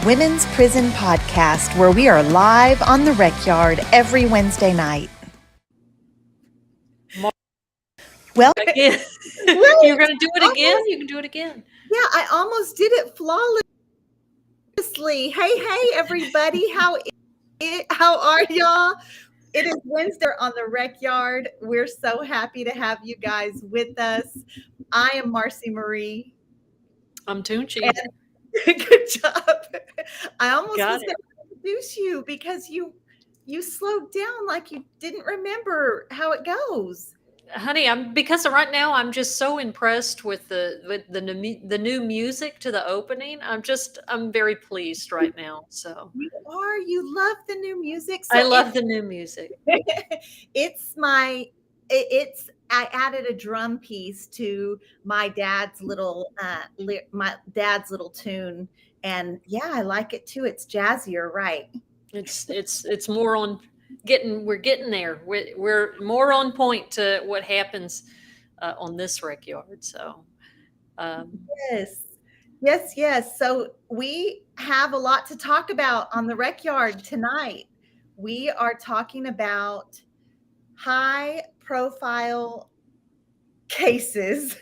women's prison podcast where we are live on the rec yard every Wednesday night. Well, Again. Right. You're going to do it again? You can do it again. Yeah, I almost did it flawlessly. Hey, everybody. How are y'all? It is Wednesday on the rec yard. We're so happy to have you guys with us. I am Marci Marie. I'm Toonche. Good job. I almost Got was going to introduce you because you slowed down like you didn't remember how it goes. Honey, because right now I'm just so impressed with the new music to the opening. I'm very pleased right now. So You love the new music. I love the new music. I added a drum piece to my dad's little tune, and yeah, I like it too. It's jazzier, right? It's more on we're getting there. We're more on point to what happens on this rec yard. So yes. So we have a lot to talk about on the rec yard tonight. We are talking about high profile cases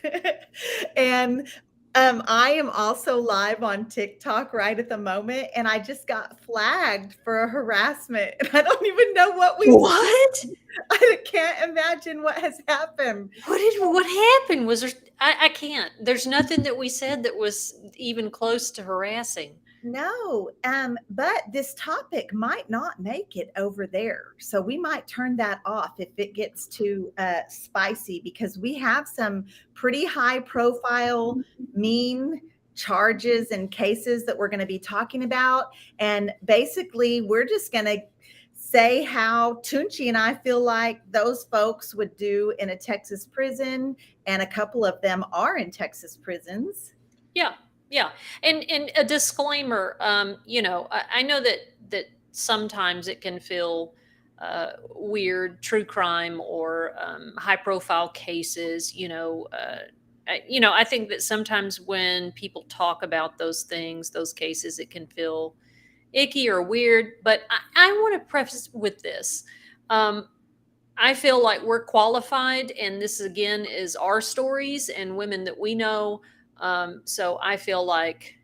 and I am also live on TikTok right at the moment, and I just got flagged for a harassment. And I don't even know what. I can't imagine what has happened. What happened? Was there? I can't. There's nothing that we said that was even close to harassing. No, but this topic might not make it over there. So we might turn that off if it gets too spicy, because we have some pretty high profile, mean charges and cases that we're going to be talking about. And basically, we're just going to say how Toonche and I feel like those folks would do in a Texas prison. And a couple of them are in Texas prisons. Yeah. And a disclaimer, I know that sometimes it can feel weird, true crime or high profile cases, I think that sometimes when people talk about those things, those cases, it can feel icky or weird. But I want to preface with this. I feel like we're qualified, and this again is our stories and women that we know. So I feel like,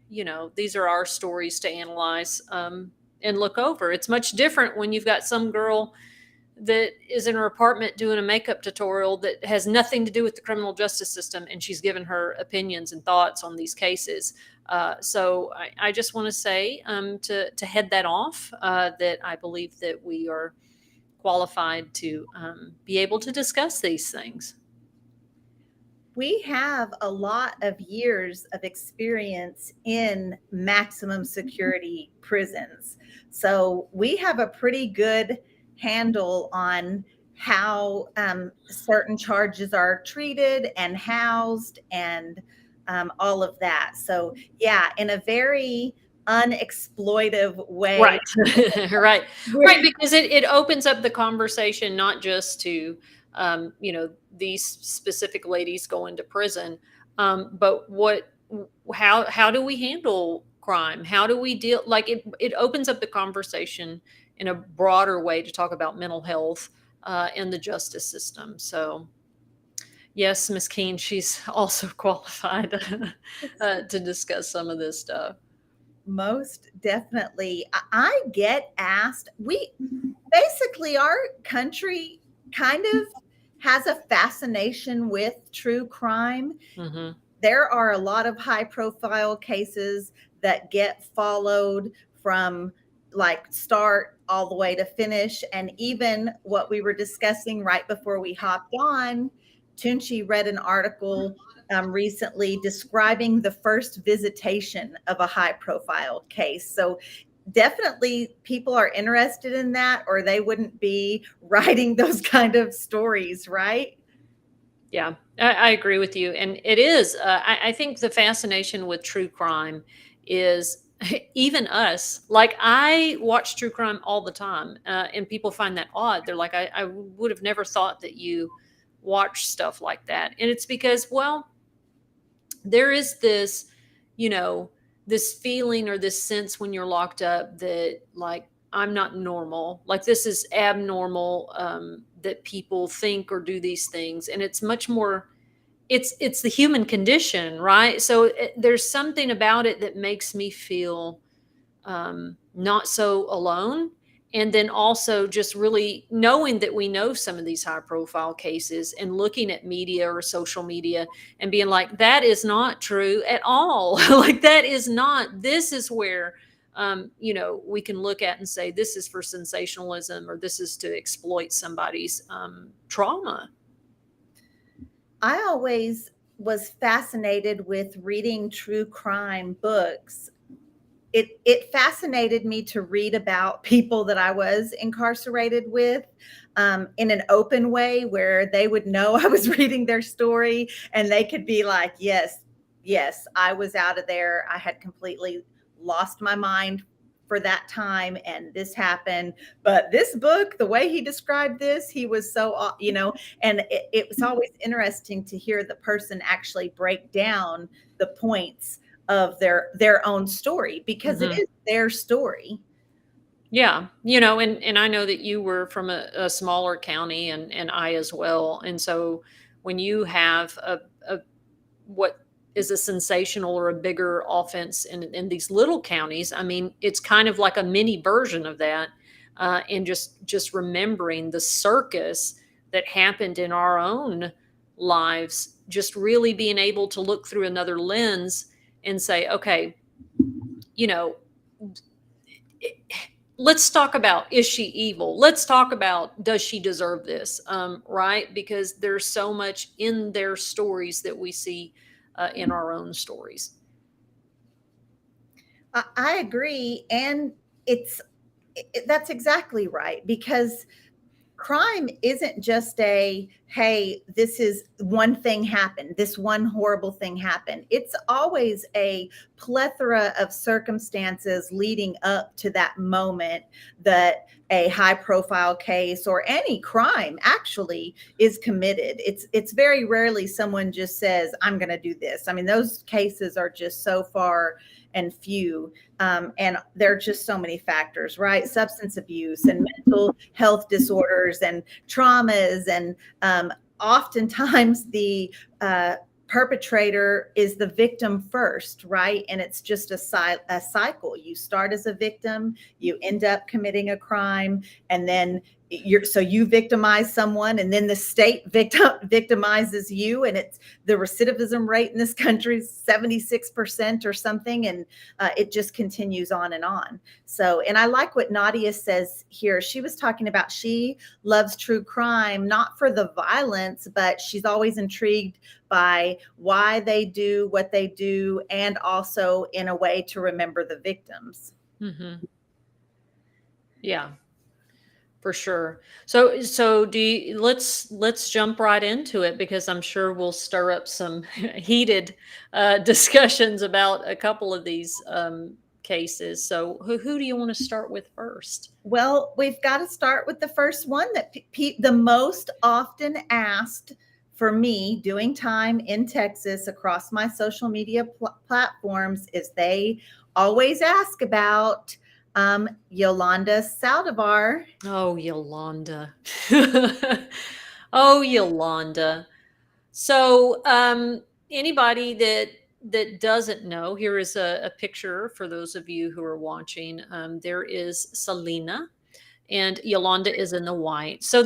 these are our stories to analyze and look over. It's much different when you've got some girl that is in her apartment doing a makeup tutorial that has nothing to do with the criminal justice system, and she's given her opinions and thoughts on these cases. So I just want to say to head that off, that I believe that we are qualified to be able to discuss these things. We have a lot of years of experience in maximum security prisons. So we have a pretty good handle on how certain charges are treated and housed and all of that. So yeah, in a very unexploitive way. Right. Right. Because it opens up the conversation, not just to, these specific ladies going to prison, but how do we handle crime? How do we deal? Like it opens up the conversation in a broader way to talk about mental health in the justice system. So yes, Ms. Keene, she's also qualified to discuss some of this stuff. Most definitely. I get asked, our country kind of has a fascination with true crime. Mm-hmm. There are a lot of high profile cases that get followed from like start all the way to finish. And even what we were discussing right before we hopped on, Toonche read an article recently describing the first visitation of a high profile case. So definitely people are interested in that, or they wouldn't be writing those kind of stories, right? Yeah, I agree with you. And it is, I think the fascination with true crime is even us. Like I watch true crime all the time, and people find that odd. They're like, I would have never thought that you watch stuff like that. And it's because, well, there is this, this feeling or this sense when you're locked up that like, I'm not normal, like this is abnormal, that people think or do these things. And it's much more, it's the human condition, right? So there's something about it that makes me feel not so alone. And then also just really knowing that we know some of these high profile cases and looking at media or social media and being like, that is not true at all. Like that is not, this is where, we can look at and say, this is for sensationalism, or this is to exploit somebody's trauma. I always was fascinated with reading true crime books. It fascinated me to read about people that I was incarcerated with, in an open way where they would know I was reading their story and they could be like, yes, I was out of there. I had completely lost my mind for that time and this happened. But this book, the way he described this, he was so, and it was always interesting to hear the person actually break down the points of their own story, because it is their story. Yeah. And I know that you were from a smaller county, and I as well. And so when you have what is a sensational or a bigger offense in these little counties, I mean, it's kind of like a mini version of that. And just remembering the circus that happened in our own lives, just really being able to look through another lens and say, okay, you know, let's talk about, is she evil? Let's talk about, does she deserve this? Right? Because there's so much in their stories that we see in our own stories. I agree. And that's exactly right, because crime isn't just a, hey, this is one thing happened, this one horrible thing happened. It's always a plethora of circumstances leading up to that moment that a high profile case or any crime actually is committed. It's very rarely someone just says, I'm going to do this. I mean, those cases are just so far and few. And there are just so many factors, right? Substance abuse and mental health disorders and traumas. And oftentimes the perpetrator is the victim first, right? And it's just a cycle. You start as a victim, you end up committing a crime, and then you victimize someone, and then the state victimizes you, and it's the recidivism rate in this country is 76% or something, and it just continues on and on. So, and I like what Nadia says here. She was talking about she loves true crime, not for the violence, but she's always intrigued by why they do what they do, and also in a way to remember the victims. Mm-hmm. Yeah. For sure. So let's jump right into it, because I'm sure we'll stir up some heated discussions about a couple of these cases. So who do you want to start with first? Well, we've got to start with the first one that the most often asked for me doing time in Texas across my social media platforms is they always ask about Yolanda Saldivar. Oh, Yolanda. Oh, Yolanda. So anybody that doesn't know, here is a picture for those of you who are watching. There is Selena, and Yolanda is in the white. So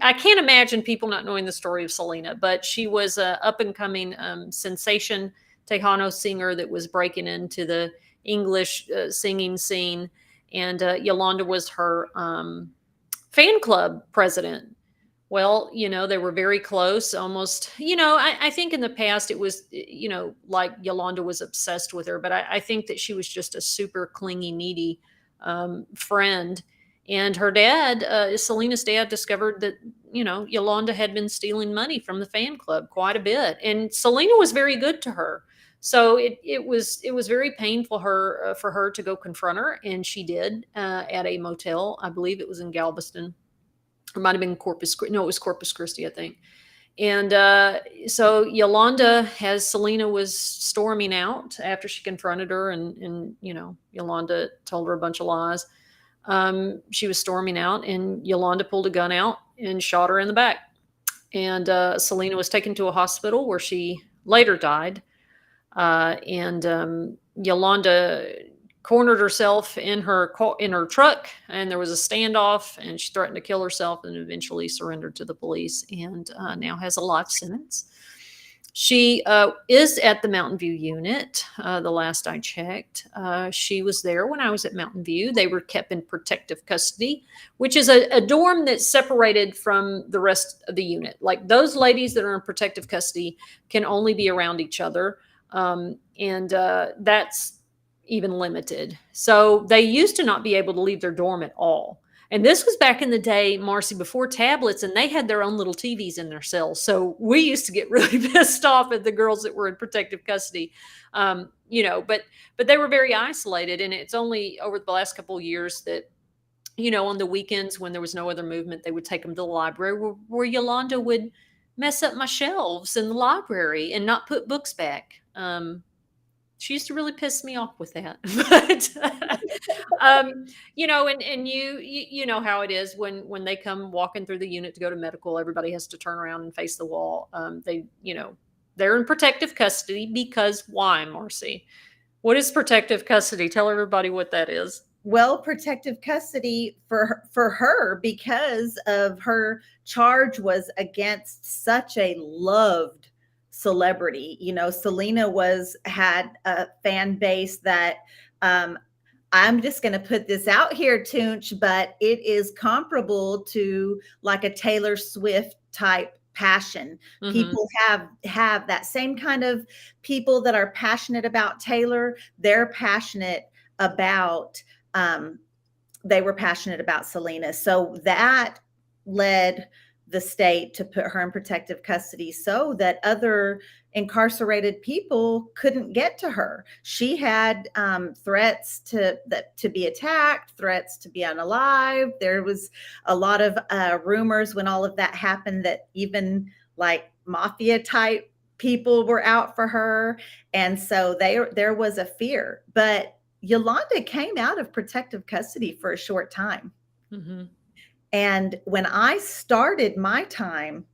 I can't imagine people not knowing the story of Selena, but she was a up and coming sensation Tejano singer that was breaking into the English singing scene. And Yolanda was her fan club president. Well, they were very close, almost, I think in the past it was, like Yolanda was obsessed with her, but I think that she was just a super clingy, needy friend. And her dad, Selena's dad, discovered that, Yolanda had been stealing money from the fan club quite a bit. And Selena was very good to her. So it was very painful for her to go confront her. And she did at a motel. I believe it was in Galveston. It might have been Corpus Christi. No, it was Corpus Christi, I think. And so Yolanda, as Selena was storming out after she confronted her, and Yolanda told her a bunch of lies. She was storming out, and Yolanda pulled a gun out and shot her in the back. And Selena was taken to a hospital where she later died. And Yolanda cornered herself in her truck, and there was a standoff, and she threatened to kill herself, and eventually surrendered to the police, and now has a life sentence. She is at the Mountain View unit. The last I checked, she was there when I was at Mountain View. They were kept in protective custody, which is a dorm that's separated from the rest of the unit. Like, those ladies that are in protective custody can only be around each other. And that's even limited. So they used to not be able to leave their dorm at all. And this was back in the day, Marci, before tablets, and they had their own little TVs in their cells. So we used to get really pissed off at the girls that were in protective custody, but they were very isolated. And it's only over the last couple of years that, on the weekends when there was no other movement, they would take them to the library where Yolanda would mess up my shelves in the library and not put books back. She used to really piss me off with that. But and you know how it is when they come walking through the unit to go to medical, everybody has to turn around and face the wall. They're in protective custody because why, Marci? What is protective custody? Tell everybody what that is. Well, protective custody for her because of her charge was against such a loved celebrity. Selena had a fan base that I'm just going to put this out here, Toonch, but it is comparable to like a Taylor Swift type passion. Mm-hmm. People have that same kind of people that are passionate about Taylor. They're passionate about they were passionate about Selena. So that led the state to put her in protective custody so that other incarcerated people couldn't get to her. She had threats to be attacked, threats to be unalived. There was a lot of rumors when all of that happened that even like mafia type people were out for her. And so there was a fear. But Yolanda came out of protective custody for a short time. Mm-hmm. And when I started my time,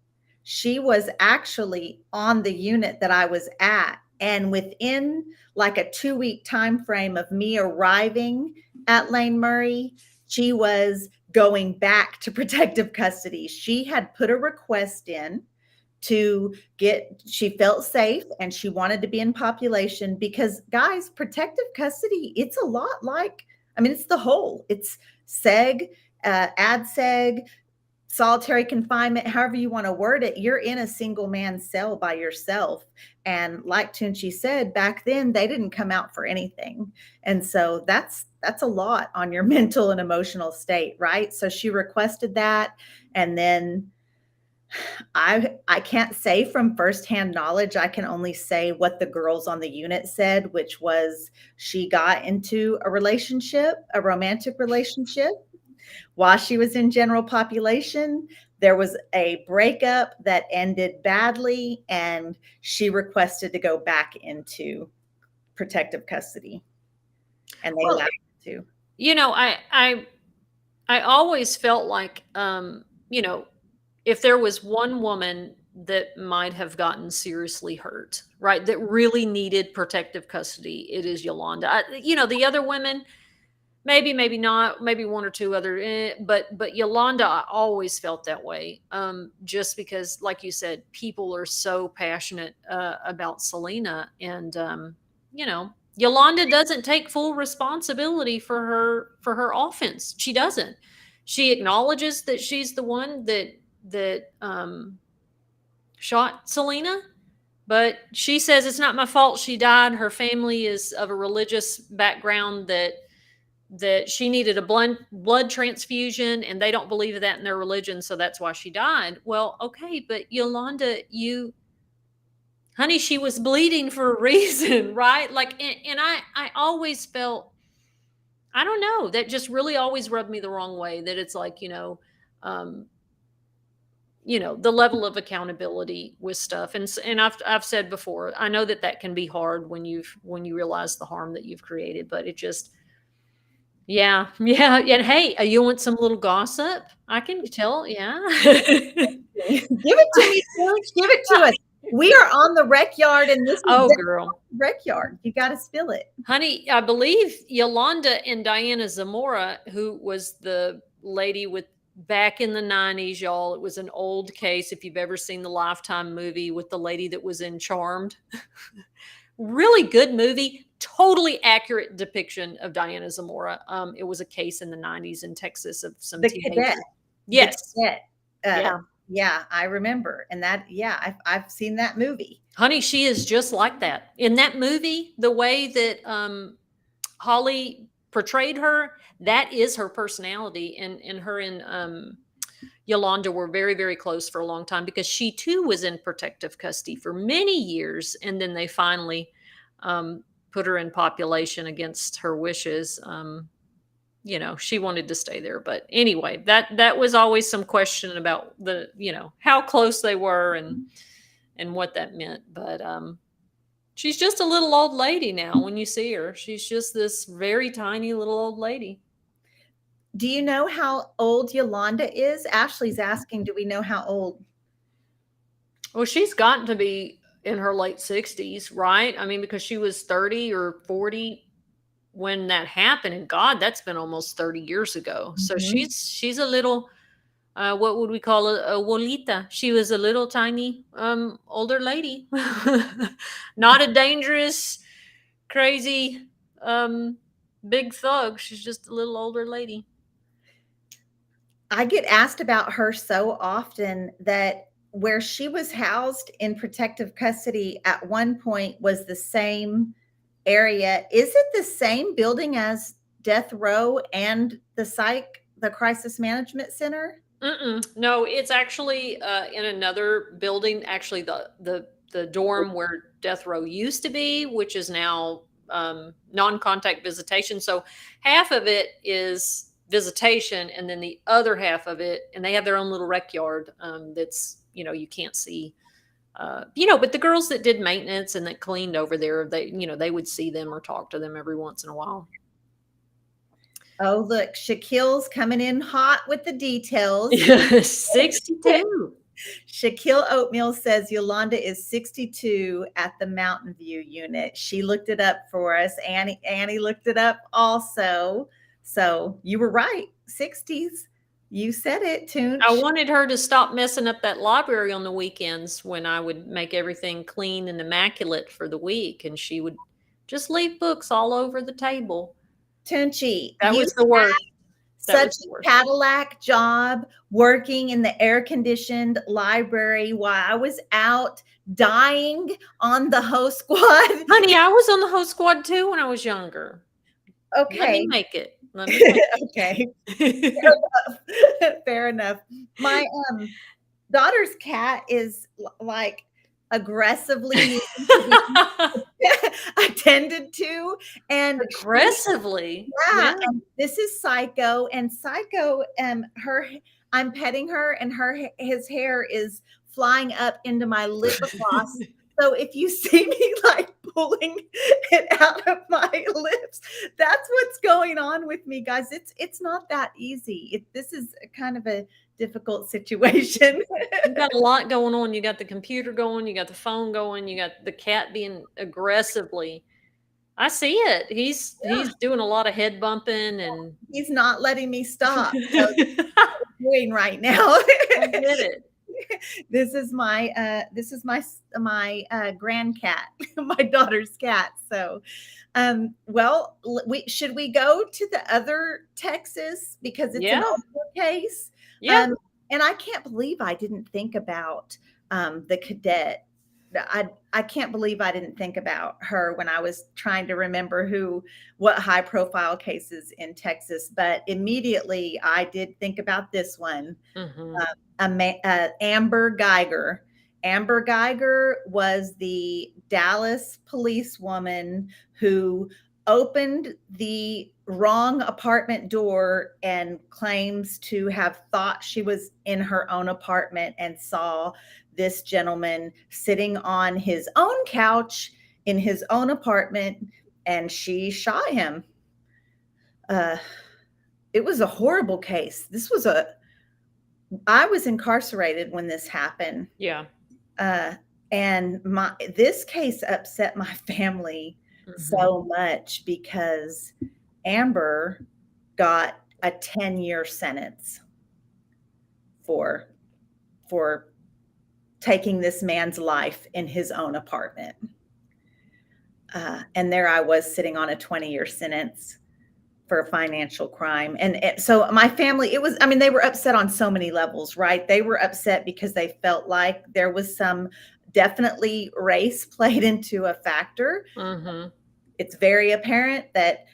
she was actually on the unit that I was at. And within like a 2-week time frame of me arriving at Lane Murray, she was going back to protective custody. She had put a request in she felt safe and she wanted to be in population because, guys, protective custody, it's a lot like, it's the whole, it's SEG, ADSEG, solitary confinement, however you want to word it. You're in a single man cell by yourself. And like Toonche said, back then they didn't come out for anything. And so that's a lot on your mental and emotional state, right? So she requested that. And then I can't say from firsthand knowledge. I can only say what the girls on the unit said, which was she got into a romantic relationship while she was in general population. There was a breakup that ended badly, and she requested to go back into protective custody. And they allowed her to. I always felt like, if there was one woman that might have gotten seriously hurt, right, that really needed protective custody, it is Yolanda. The other women, maybe not, maybe one or two other, but Yolanda, I always felt that way, just because, like you said, people are so passionate about Selena, and Yolanda doesn't take full responsibility for her offense. She doesn't. She acknowledges that she's the one that shot Selena, but she says it's not my fault she died. Her family is of a religious background that she needed a blood transfusion, and they don't believe that in their religion, so that's why she died. Well, okay, but Yolanda, honey, she was bleeding for a reason, right? Like, and I always felt, I don't know, that just really always rubbed me the wrong way, that it's like, the level of accountability with stuff. And I've said before, I know that can be hard when you realize the harm that you've created, but it just, yeah, yeah. And hey, you want some little gossip? I can tell. Yeah. Give it to me, Toonch. Give it to us. We are on the rec yard, and this is Oh, the girl. rec yard. You got to spill it. Honey, I believe Yolanda and Diana Zamora, who was the lady with back in the 90s, y'all, it was an old case. If you've ever seen the Lifetime movie with the lady that was in Charmed, really good movie, totally accurate depiction of Diana Zamora. It was a case in the 90s in Texas of some The teenagers. cadet. Yes. The cadet. Yeah. Yeah, I remember. And that, yeah, I've seen that movie. Honey, she is just like that. In that movie, the way that Holly portrayed her, that is her personality. And her and Yolanda were very, very close for a long time because she too was in protective custody for many years. And then they finally put her in population against her wishes. She wanted to stay there. But anyway, that was always some question about the, how close they were and what that meant. But she's just a little old lady now when you see her. She's just this very tiny little old lady. Do you know how old Yolanda is? Ashley's asking, do we know how old? Well, she's gotten to be in her late 60s, right? I mean, because she was 30 or 40 when that happened. And God, that's been almost 30 years ago. So she's a little, what would we call a abuelita? She was a little tiny older lady. Not a dangerous, crazy, big thug. She's just a little older lady. I get asked about her so often that where she was housed in protective custody at one point was the same area. Is it the same building as death row and the crisis management center? No, it's actually in another building. Actually, the dorm where death row used to be, which is now non-contact visitation. So half of it is visitation, and then the other half of it, and they have their own little rec yard that's you can't see. But the girls that did maintenance and that cleaned over there, they would see them or talk to them every once in a while. Oh, look, Shaquille's coming in hot with the details. 62. Shaquille Oatmeal says Yolanda is 62 at the Mountain View unit. She looked it up for us. Annie looked it up also. So you were right. 60s. You said it, Toonch. I wanted her to stop messing up that library on the weekends when I would make everything clean and immaculate for the week. And she would just leave books all over the table. Toonchi, that was the worst. Such a Cadillac job working in the air-conditioned library while I was out dying on the host squad. Honey, I was on the host squad too when I was younger. Okay. Let me make it. Okay. Fair enough. My daughter's cat is like aggressively attended to, and aggressively. Yeah. And this is Psycho, and Psycho, I'm petting her, and his hair is flying up into my lip gloss. So if you see me like pulling it out of my lips, that's what's going on with me, guys. It's not that easy. This is kind of a difficult situation. You got a lot going on. You got the computer going, you got the phone going, you got the cat being aggressively. I see it. He's doing a lot of head bumping, and he's not letting me stop. So doing right now. I get it. This is my grand cat, my daughter's cat. So, well, should we go to the other Texas because it's an older case? Yeah. And I can't believe I didn't think about the cadet. I can't believe I didn't think about her when I was trying to remember what high profile cases in Texas, but immediately I did think about this one. Amber Guyger. Amber Guyger was the Dallas policewoman who opened the wrong apartment door and claims to have thought she was in her own apartment and saw this gentleman sitting on his own couch in his own apartment, and she shot him. It was a horrible case. I was incarcerated when this happened. Yeah. And this case upset my family so much because Amber got a 10-year sentence for taking this man's life in his own apartment. And there I was sitting on a 20-year sentence for a financial crime. And so my family, they were upset on so many levels, right? They were upset because they felt like there was definitely race played into a factor. It's very apparent that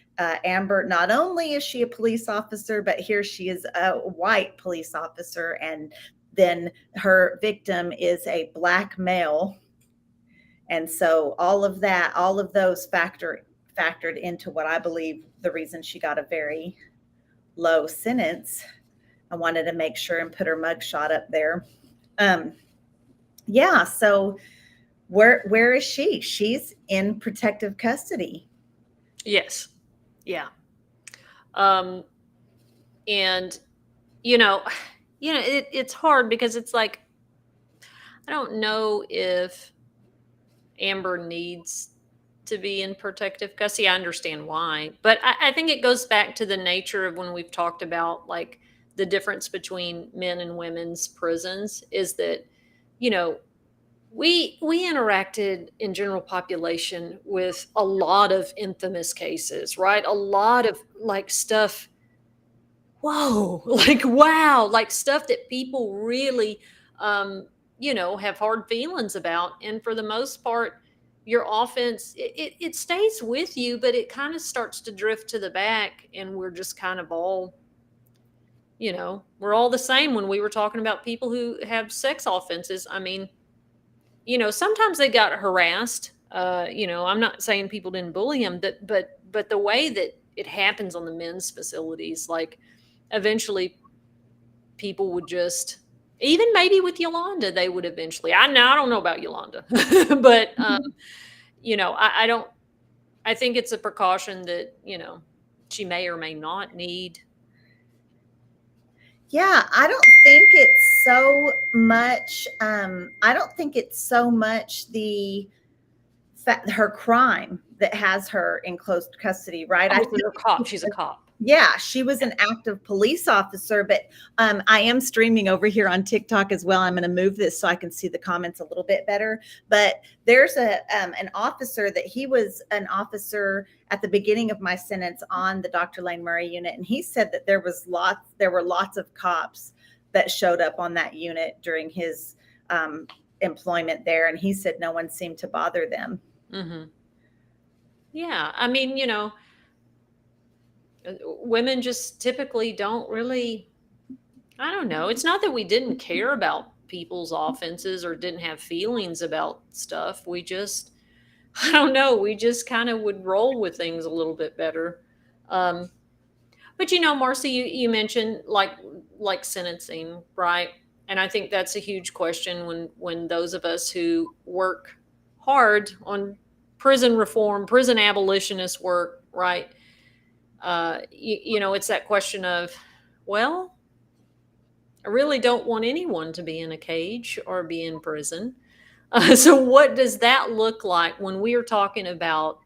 Amber, not only is she a police officer, but here she is a white police officer. And then her victim is a Black male. And so all of those factored into what I believe the reason she got a very low sentence. I wanted to make sure and put her mugshot up there. Yeah. So where is she? She's in protective custody. Yes. Yeah. And it's hard because it's like, I don't know if Amber needs to be in protective custody. I understand why, but I think it goes back to the nature of when we've talked about like the difference between men and women's prisons is that, we interacted in general population with a lot of infamous cases, right? A lot of like stuff. Whoa, like, wow, like stuff that people really, have hard feelings about. And for the most part, your offense, it stays with you, but it kind of starts to drift to the back. And we're just kind of all, we're all the same when we were talking about people who have sex offenses. I mean, sometimes they got harassed. I'm not saying people didn't bully them, but the way that it happens on the men's facilities, like eventually people would just, even maybe with Yolanda, they would eventually, I don't know about Yolanda, but, I think it's a precaution that, she may or may not need. Yeah, I don't think it's so much her crime that has her in close custody, right? Oh, she's a cop. She's a cop. Yeah, she was an active police officer, but I am streaming over here on TikTok as well. I'm going to move this so I can see the comments a little bit better. But there's an officer that he was an officer at the beginning of my sentence on the Dr. Lane Murray unit, and he said that there were lots of cops that showed up on that unit during his employment there, and he said no one seemed to bother them. Yeah, I mean, women just typically don't really, I don't know. It's not that we didn't care about people's offenses or didn't have feelings about stuff. We just, I don't know. We just kind of would roll with things a little bit better. But Marci, you mentioned like sentencing, right? And I think that's a huge question when those of us who work hard on prison reform, prison abolitionist work, right? It's that question of, well, I really don't want anyone to be in a cage or be in prison. So what does that look like when we are talking about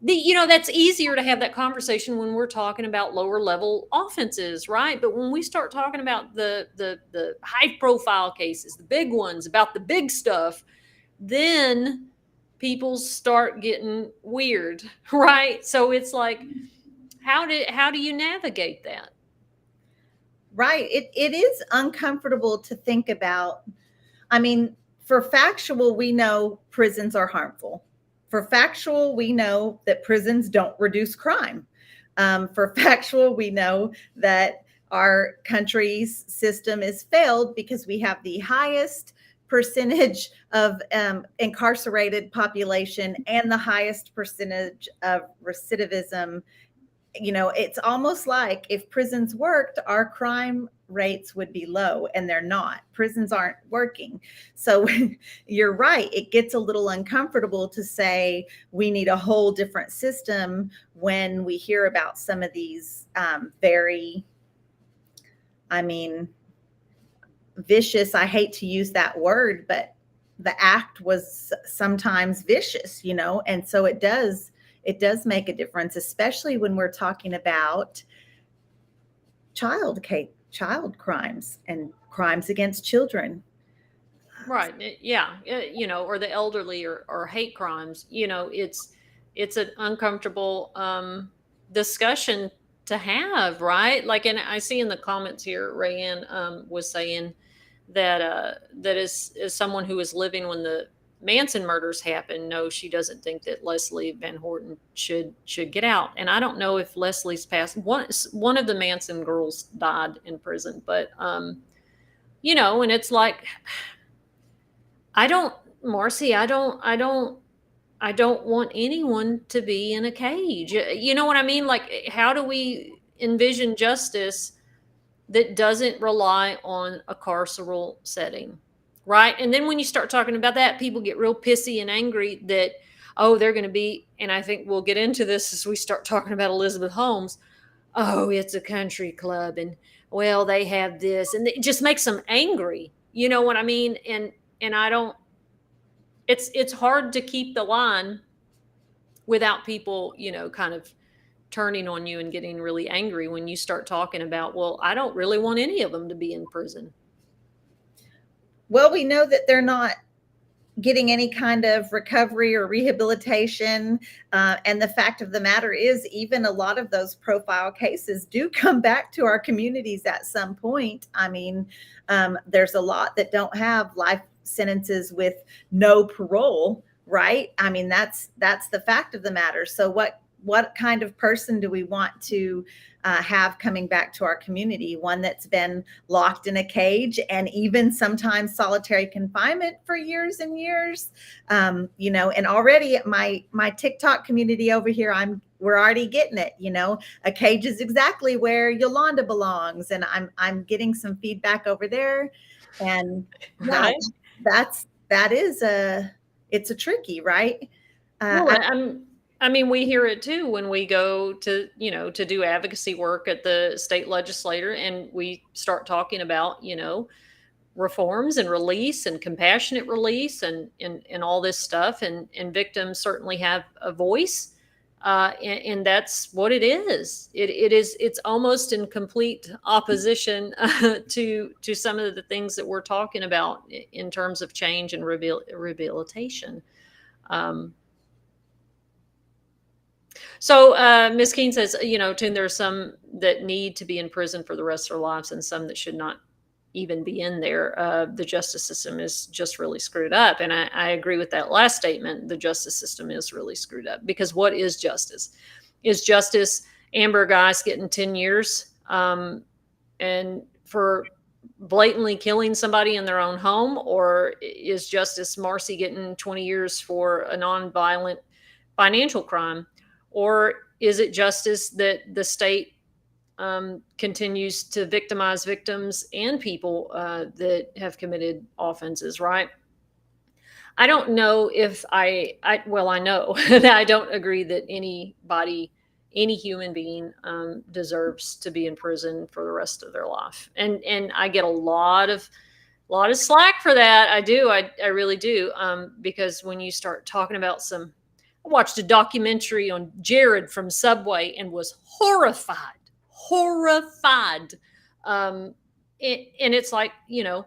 that's easier to have that conversation when we're talking about lower level offenses, right? But when we start talking about the high profile cases, the big ones, about the big stuff, then people start getting weird, right? So it's like, how do you navigate that? Right. It is uncomfortable to think about. I mean, for factual, we know prisons are harmful. For factual, we know that prisons don't reduce crime. For factual, we know that our country's system is failed because we have the highest percentage of incarcerated population and the highest percentage of recidivism. You know, it's almost like if prisons worked, our crime rates would be low, and they're not. Prisons aren't working. So you're right. It gets a little uncomfortable to say we need a whole different system when we hear about some of these very, I mean, vicious. I hate to use that word, but the act was sometimes vicious, you know, and so it does make a difference, especially when we're talking about child crimes and crimes against children. Right. Yeah. You know, or the elderly, or hate crimes. You know, it's an uncomfortable discussion to have, right? Like, and I see in the comments here, Rayanne was saying that is someone who was living when the Manson murders happened. No, she doesn't think that Leslie Van Horten should get out. And I don't know if Leslie's passed. One of the Manson girls died in prison, but you know, and it's like, Marci, I don't want anyone to be in a cage. You know what I mean? Like, how do we envision justice that doesn't rely on a carceral setting? Right. And then when you start talking about that, people get real pissy and angry that, oh, they're going to be, and I think we'll get into this as we start talking about Elizabeth Holmes. Oh, it's a country club, and well, they have this, and it just makes them angry. You know what I mean? And I don't, it's hard to keep the line without people, you know, kind of turning on you and getting really angry when you start talking about, well, I don't really want any of them to be in prison. Well, we know that they're not getting any kind of recovery or rehabilitation. And the fact of the matter is, even a lot of those profile cases do come back to our communities at some point. I mean, there's a lot that don't have life sentences with no parole, right? I mean, that's the fact of the matter. So what kind of person do we want to have coming back to our community? One that's been locked in a cage and even sometimes solitary confinement for years and years. You know, and already my TikTok community over here, we're already getting it. You know, a cage is exactly where Yolanda belongs, and I'm getting some feedback over there. And yeah, right. it's a tricky, right? Well, I mean, we hear it too when we go to, you know, to do advocacy work at the state legislature, and we start talking about, you know, reforms and release and compassionate release and all this stuff. And victims certainly have a voice. And that's what it is. It's almost in complete opposition to some of the things that we're talking about in terms of change and rehabilitation. So Ms. Keene says, you know, Toon, there are some that need to be in prison for the rest of their lives and some that should not even be in there. The justice system is just really screwed up. And I agree with that last statement. The justice system is really screwed up, because what is justice? Is justice Amber Geis getting 10 years and for blatantly killing somebody in their own home? Or is justice Marci getting 20 years for a nonviolent financial crime? Or is it justice that the state continues to victimize victims and people that have committed offenses, right? I don't know if I know that I don't agree that any human being deserves to be in prison for the rest of their life. And I get a lot of slack for that. I do. I really do. Because when you start talking about I watched a documentary on Jared from Subway and was horrified. And it's like, you know,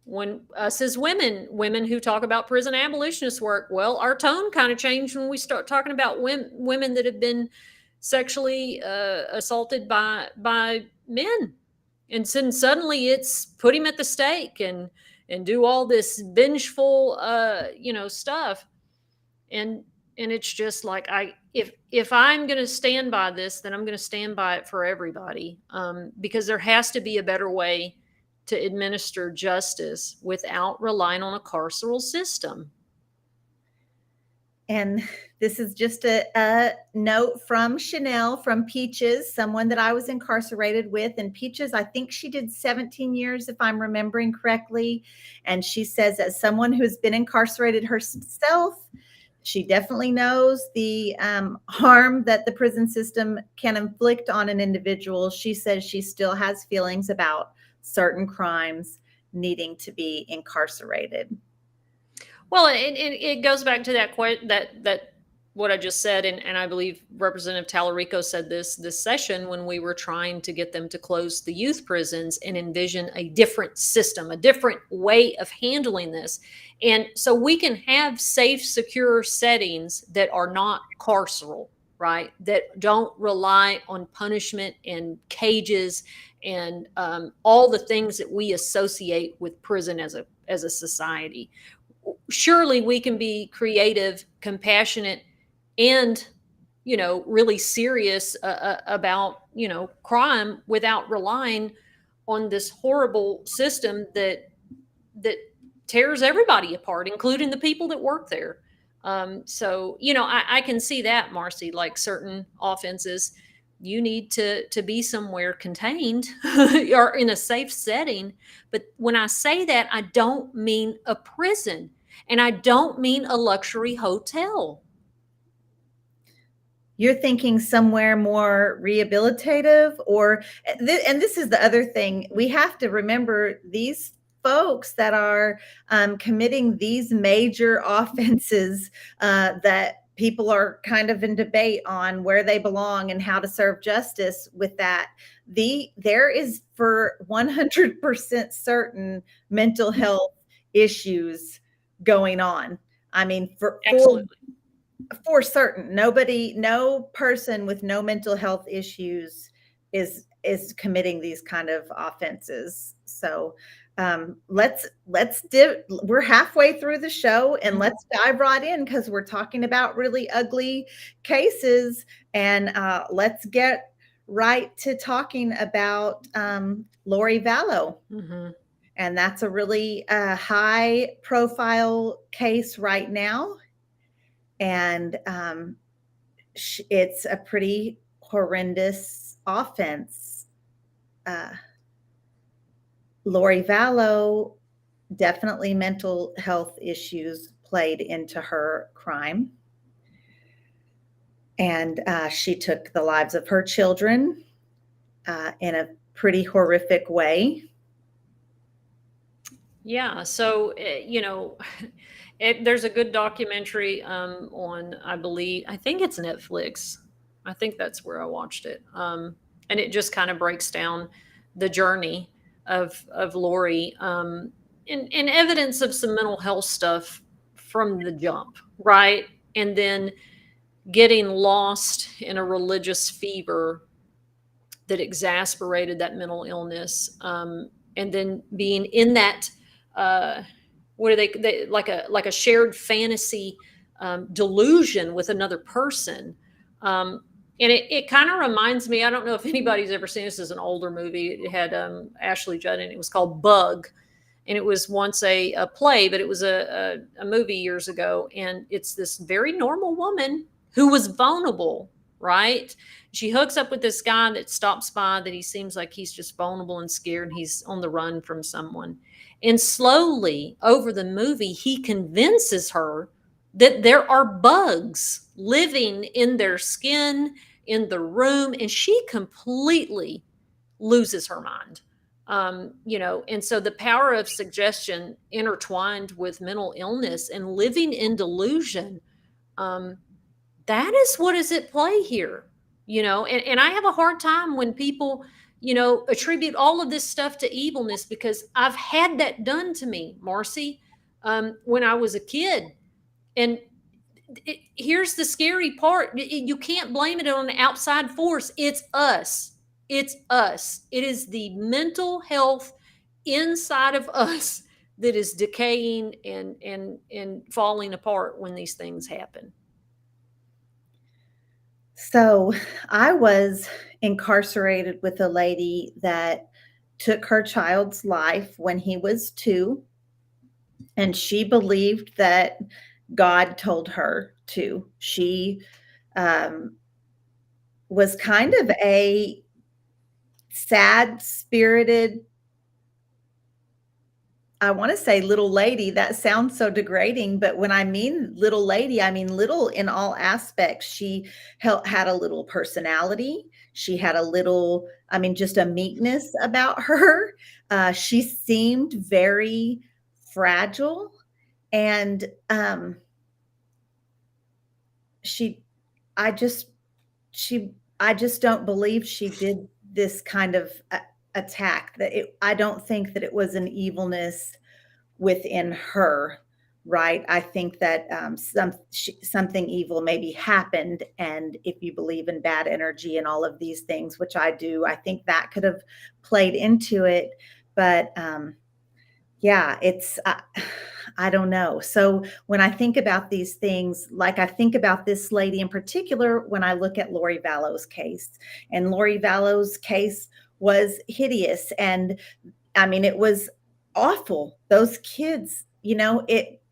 when us as women who talk about prison abolitionist work, well, our tone kind of changed when we start talking about women that have been sexually assaulted by men. And then suddenly it's put him at the stake and do all this vengeful, you know, stuff. And it's just like, if I'm going to stand by this, then I'm going to stand by it for everybody, because there has to be a better way to administer justice without relying on a carceral system. And this is just a note from Chanel from Peaches, someone that I was incarcerated with. And Peaches, I think she did 17 years, if I'm remembering correctly. And she says, as someone who's been incarcerated herself, she definitely knows the harm that the prison system can inflict on an individual. She says she still has feelings about certain crimes needing to be incarcerated. Well, it goes back to that what I just said, and I believe Representative Tallarico said this session when we were trying to get them to close the youth prisons and envision a different system, a different way of handling this. And so we can have safe, secure settings that are not carceral, right? That don't rely on punishment and cages and all the things that we associate with prison as a society. Surely we can be creative, compassionate, and really serious about crime without relying on this horrible system that tears everybody apart, including the people that work there. So I can see that, Marci, like certain offenses, you need to be somewhere contained or in a safe setting. But when I say that, I don't mean a prison, and I don't mean a luxury hotel. You're thinking somewhere more rehabilitative, and this is the other thing. We have to remember these folks that are committing these major offenses that people are kind of in debate on where they belong and how to serve justice with that. There is for 100% certain mental health issues going on. I mean, Absolutely. For certain, no person with no mental health issues is committing these kind of offenses. So we're halfway through the show, and let's dive right in, because we're talking about really ugly cases, and let's get right to talking about Lori Vallow. Mm-hmm. And that's a really high profile case right now. And it's a pretty horrendous offense. Lori Vallow, definitely mental health issues played into her crime. And she took the lives of her children in a pretty horrific way. Yeah. So, there's a good documentary on, I think it's Netflix. I think that's where I watched it. And it just kind of breaks down the journey of Lori and evidence of some mental health stuff from the jump, right? And then getting lost in a religious fever that exasperated that mental illness, and then being in that what are they like a shared fantasy delusion with another person. And it kind of reminds me, I don't know if anybody's ever seen this. As an older movie. It had Ashley Judd in it. It was called Bug, and it was once a play, but it was a movie years ago. And it's this very normal woman who was vulnerable, right? She hooks up with this guy that stops by, that he seems like he's just vulnerable and scared, and he's on the run from someone. And slowly over the movie, he convinces her that there are bugs living in their skin, in the room, and she completely loses her mind. And so the power of suggestion intertwined with mental illness and living in delusion, that is what is at play here. And I have a hard time when people attribute all of this stuff to evilness, because I've had that done to me, Marci, when I was a kid. And here's the scary part. You can't blame it on an outside force. It's us. It's us. It is the mental health inside of us that is decaying and falling apart when these things happen. So I was incarcerated with a lady that took her child's life when he was 2, and she believed that God told her to. She um, was kind of a sad spirited, I want to say little lady. That sounds so degrading, but when I mean little lady, I mean little in all aspects. She had a little personality. She had a little, I mean, just a meekness about her. She seemed very fragile, and she, I just, I just don't believe she did this kind of attack. I don't think that it was an evilness within her, right? I think that something evil maybe happened, and if you believe in bad energy and all of these things, which I do, I think that could have played into it. But yeah, it's I don't know. So when I think about these things, like I think about this lady in particular, when I look at Lori Vallow's case, and Lori Vallow's case was hideous, and I mean, it was awful. Those kids,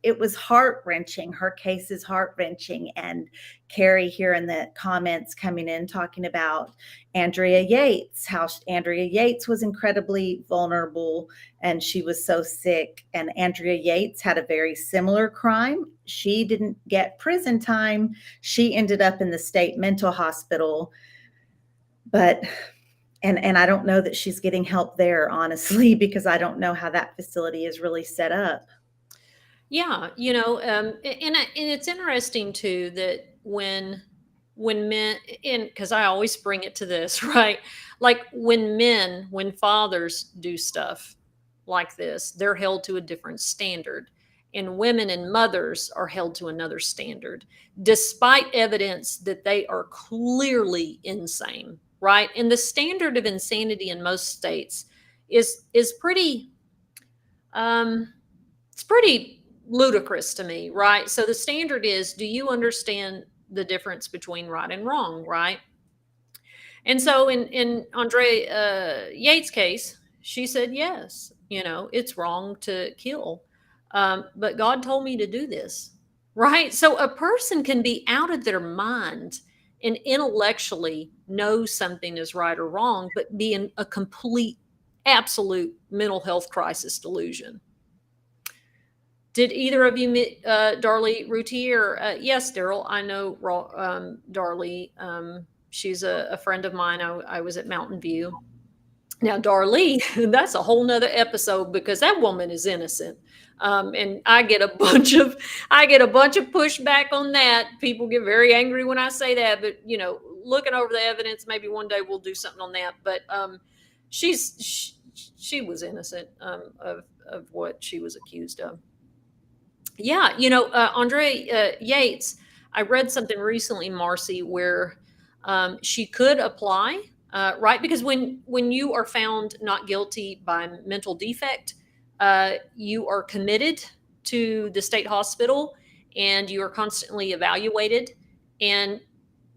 it was heart-wrenching. Her case is heart-wrenching. And Carrie here in the comments coming in talking about Andrea Yates, how Andrea Yates was incredibly vulnerable and she was so sick. And Andrea Yates had a very similar crime. She didn't get prison time. She ended up in the state mental hospital. But and I don't know that she's getting help there, honestly, because I don't know how that facility is really set up. Yeah, and it's interesting too that when men, and because I always bring it to this, right? Like when fathers do stuff like this, they're held to a different standard, and women and mothers are held to another standard, despite evidence that they are clearly insane, right? And the standard of insanity in most states is pretty um it's pretty ludicrous to me, right? So the standard is, do you understand the difference between right and wrong, right? And so in Andre Yates' case, she said, yes, it's wrong to kill. But God told me to do this, right? So a person can be out of their mind and intellectually know something is right or wrong, but be in a complete, absolute mental health crisis delusion. Did either of you meet Darlie Routier? Yes, Daryl, I know Darlie. She's a friend of mine. I was at Mountain View. Now, Darlie, that's a whole nother episode because that woman is innocent. And I get a bunch of pushback on that. People get very angry when I say that, but looking over the evidence, maybe one day we'll do something on that. But she was innocent of what she was accused of. Yeah, Andre Yates, I read something recently, Marci, where she could apply, right? Because when you are found not guilty by mental defect, you are committed to the state hospital and you are constantly evaluated. And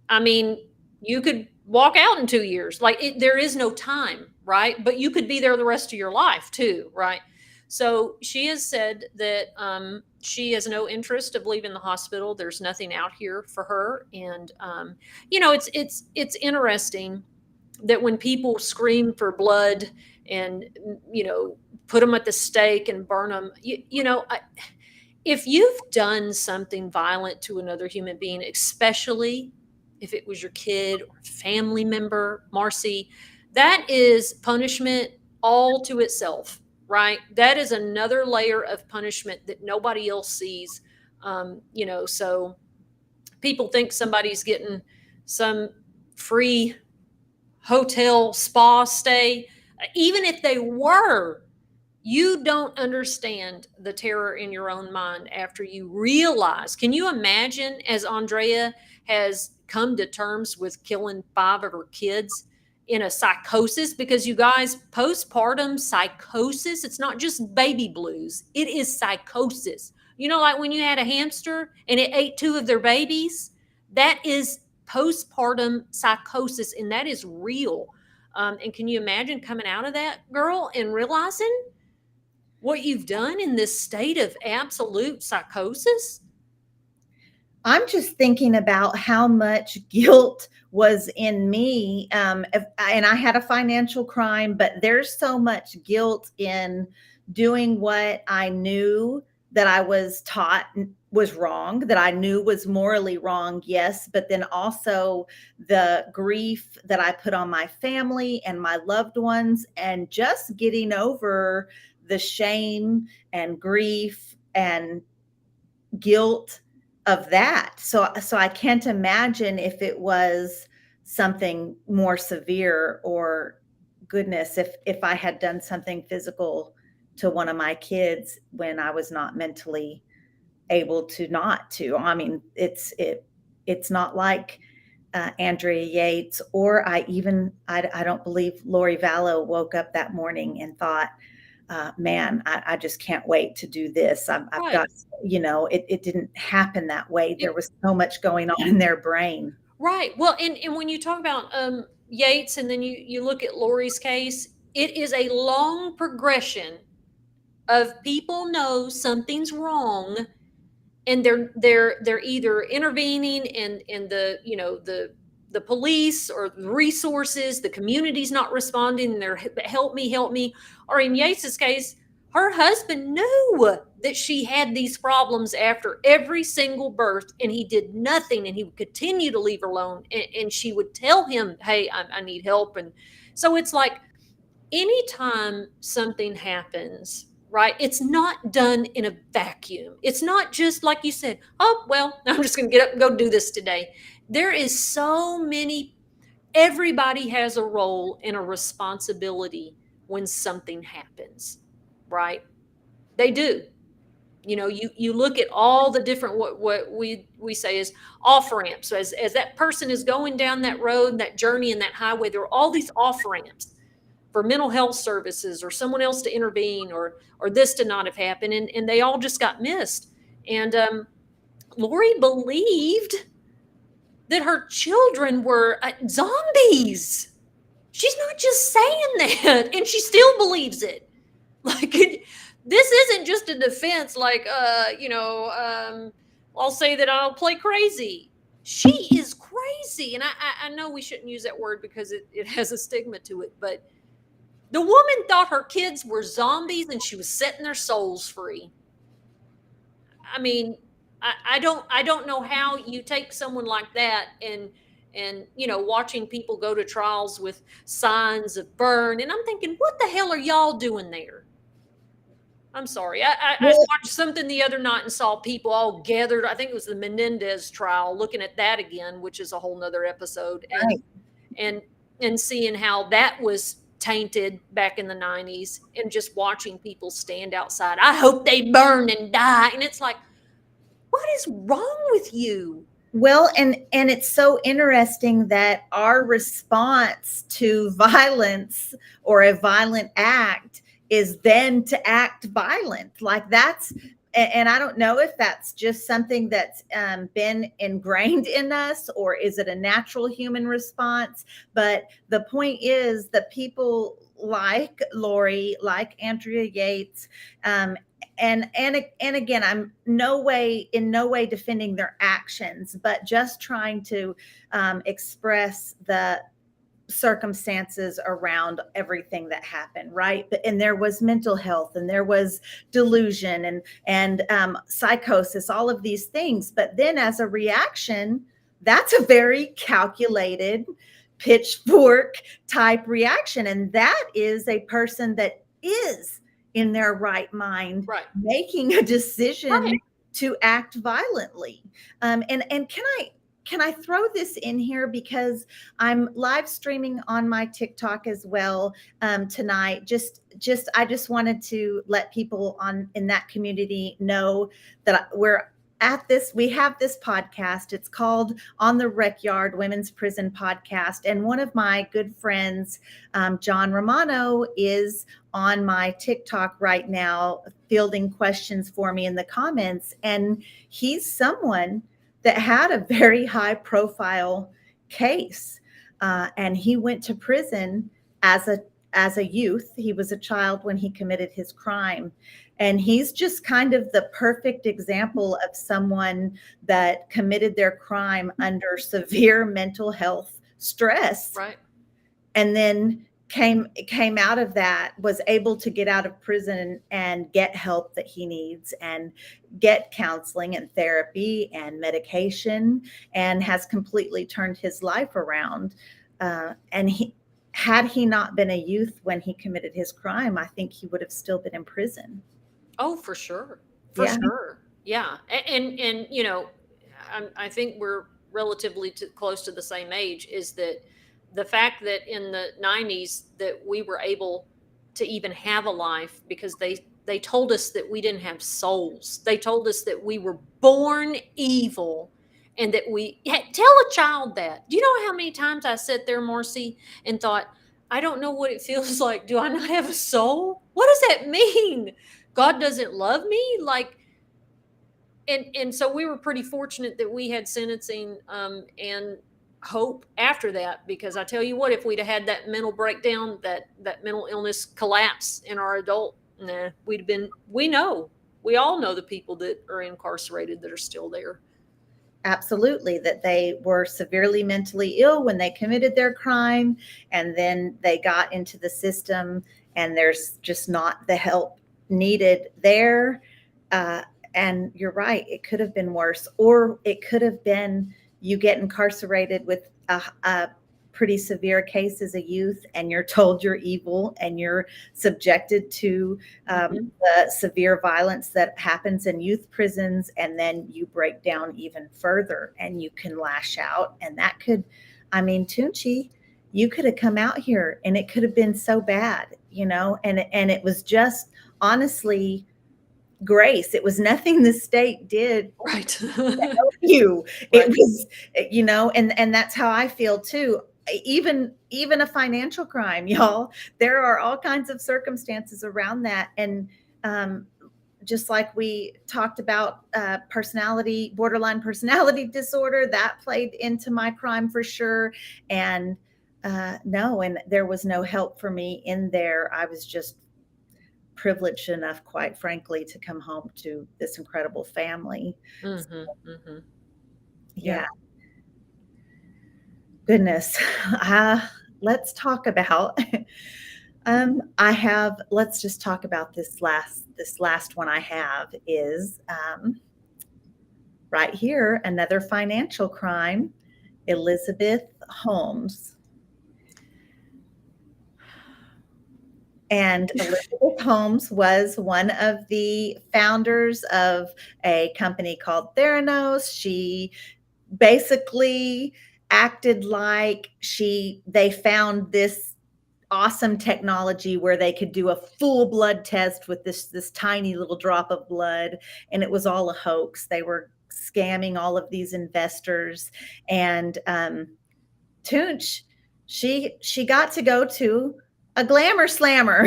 I mean, you could walk out in 2 years. There is no time, right? But you could be there the rest of your life too, right? So she has said that she has no interest of leaving the hospital. There's nothing out here for her, and it's interesting that when people scream for blood and put them at the stake and burn them, if you've done something violent to another human being, especially if it was your kid or family member, Marci, that is punishment all to itself, right? That is another layer of punishment that nobody else sees. So people think somebody's getting some free hotel spa stay. Even if they were, you don't understand the terror in your own mind after you realize. Can you imagine, as Andrea has come to terms with killing 5 of her kids in a psychosis? Because you guys, postpartum psychosis, it's not just baby blues, it is psychosis. Like when you had a hamster and it ate 2 of their babies, that is postpartum psychosis, and that is real. And can you imagine coming out of that, girl, and realizing what you've done in this state of absolute psychosis? I'm just thinking about how much guilt was in me. And I had a financial crime, but there's so much guilt in doing what I knew that I was taught was wrong, that I knew was morally wrong, yes, but then also the grief that I put on my family and my loved ones, and just getting over the shame and grief and guilt of that. So I can't imagine if it was something more severe, or goodness, if I had done something physical to one of my kids when I was not mentally able to not to. I mean, it's not like Andrea Yates, or I don't believe Lori Vallow woke up that morning and thought, man, I just can't wait to do this. I've Right. got, it didn't happen that way. There was so much going on in their brain. Right. Well, and when you talk about Yates, and then you look at Lori's case, it is a long progression of people know something's wrong, and they're either intervening in the, the police or the resources, the community's not responding, and they're help me. Or in Yates's case, her husband knew that she had these problems after every single birth, and he did nothing, and he would continue to leave her alone, and she would tell him, hey, I need help. And so it's like, anytime something happens, right, it's not done in a vacuum. It's not just like you said, oh, well, I'm just going to get up and go do this today. There is so many, everybody has a role and a responsibility when something happens, right? They do. You look at all the different, what we say is off ramps. So as that person is going down that road, that journey, and that highway, there are all these off ramps for mental health services or someone else to intervene, or this to not have happened, and they all just got missed. And Lori believed that her children were zombies. She's not just saying that, and she still believes it. Like, this isn't just a defense, like, I'll say that I'll play crazy. She is crazy. And I know we shouldn't use that word because it has a stigma to it, but the woman thought her kids were zombies, and she was setting their souls free. I mean, I don't know how you take someone like that, and watching people go to trials with signs of burn, and I'm thinking, what the hell are y'all doing there? I'm sorry. I watched something the other night and saw people all gathered. I think it was the Menendez trial, looking at that again, which is a whole nother episode, and seeing how that was tainted back in the 90s, and just watching people stand outside. I hope they burn and die. And it's like, what is wrong with you? Well, and it's so interesting that our response to violence or a violent act is then to act violent. Like, that's, and I don't know if that's just something that's been ingrained in us, or is it a natural human response? But the point is that people like Lori, like Andrea Yates, and again, I'm in no way defending their actions, but just trying to express the circumstances around everything that happened, right? And there was mental health, and there was delusion, and psychosis, all of these things. But then, as a reaction, that's a very calculated pitchfork type reaction, and that is a person that is in their right mind, right, making a decision right. to act violently. And can I throw this in here, because I'm live streaming on my TikTok as well tonight. I just wanted to let people in that community know that we have this podcast. It's called On the Recyard Women's Prison Podcast. And one of my good friends, John Romano, is on my TikTok right now, fielding questions for me in the comments. And he's someone that had a very high profile case. And he went to prison as a youth. He was a child when he committed his crime. And he's just kind of the perfect example of someone that committed their crime under severe mental health stress. Right. And then came out of that, was able to get out of prison and get help that he needs and get counseling and therapy and medication, and has completely turned his life around. And had he not been a youth when he committed his crime, I think he would have still been in prison. Oh, for sure. For Yeah. sure. Yeah. And you know, I think we're relatively close to the same age, is that the fact that in the 90s that we were able to even have a life because they told us that we didn't have souls. They told us that we were born evil, and that tell a child that. Do you know how many times I sat there, Marci, and thought, I don't know what it feels like. Do I not have a soul? What does that mean? God doesn't love me? Like, and so we were pretty fortunate that we had sentencing and hope after that, because I tell you what, if we'd have had that mental breakdown, that mental illness collapse in our adult, we'd have been, we all know the people that are incarcerated that are still there. Absolutely, that they were severely mentally ill when they committed their crime, and then they got into the system, and there's just not the help needed there. And you're right, it could have been worse, or it could have been you get incarcerated with a pretty severe case as a youth, and you're told you're evil, and you're subjected to the severe violence that happens in youth prisons, and then you break down even further and you can lash out. And that could, I mean, Toonche, you could have come out here and it could have been so bad, you know, and it was just honestly grace. It was nothing the state did right to help you. Right. It was, you know, and that's how I feel too. Even a financial crime, y'all, there are all kinds of circumstances around that. And just like we talked about borderline personality disorder, that played into my crime for sure. And no, and there was no help for me in there. I was just privileged enough, quite frankly, to come home to this incredible family. Yeah. Goodness. Let's talk about let's just talk about this last one I have is right here, another financial crime, Elizabeth Holmes. And Elizabeth Holmes was one of the founders of a company called Theranos. She basically acted like they found this awesome technology where they could do a full blood test with this tiny little drop of blood, and it was all a hoax. They were scamming all of these investors. And Toonch, she got to go to a glamour slammer.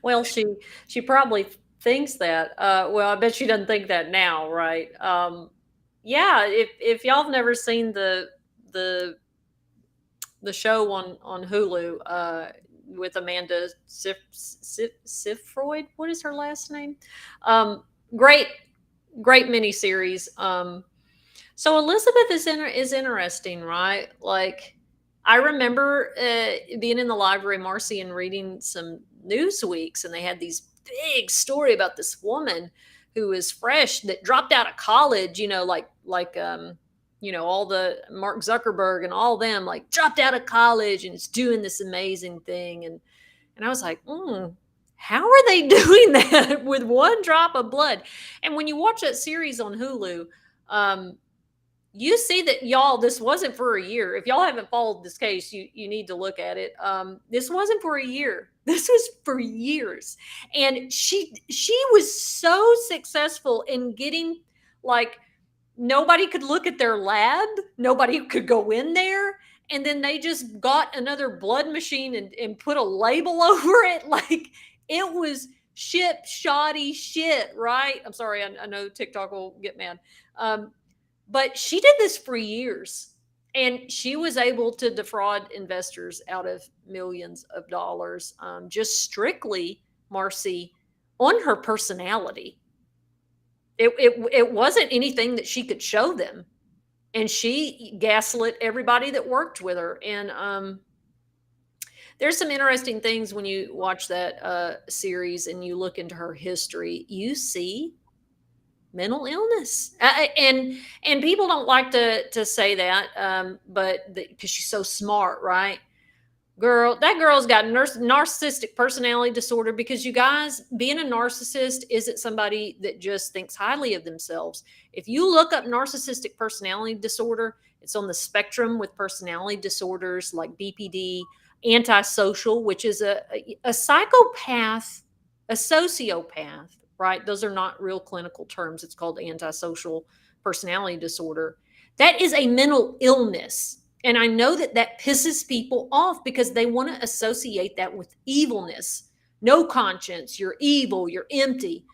Well, she probably thinks that. Well, I bet she doesn't think that now, right? Yeah, if y'all have never seen the show on Hulu with Amanda Seyfried, what is her last name? Great miniseries. So Elizabeth is interesting, right? Like, I remember being in the library, Marci, and reading some news weeks, and they had these big story about this woman who was fresh that dropped out of college, you know, like you know, all the Mark Zuckerberg and all them, like, dropped out of college and is doing this amazing thing. And I was like, how are they doing that with one drop of blood? And when you watch that series on Hulu, you see that, y'all, this wasn't for a year. If y'all haven't followed this case, you need to look at it. This wasn't for a year. This was for years. And she was so successful in getting, like, nobody could look at their lab. Nobody could go in there. And then they just got another blood machine and put a label over it. Like, it was shoddy shit, right? I'm sorry. I know TikTok will get mad. But she did this for years. And she was able to defraud investors out of millions of dollars, just strictly, Marci, on her personality. It wasn't anything that she could show them. And she gaslit everybody that worked with her. And there's some interesting things when you watch that series and you look into her history. You see mental illness, and people don't like to say that, but because she's so smart, right? That girl's got narcissistic personality disorder, because you guys, being a narcissist isn't somebody that just thinks highly of themselves. If you look up narcissistic personality disorder, it's on the spectrum with personality disorders like BPD, antisocial, which is a psychopath, a sociopath, right? Those are not real clinical terms. It's called antisocial personality disorder. That is a mental illness. And I know that that pisses people off because they want to associate that with evilness. No conscience, you're evil, you're empty.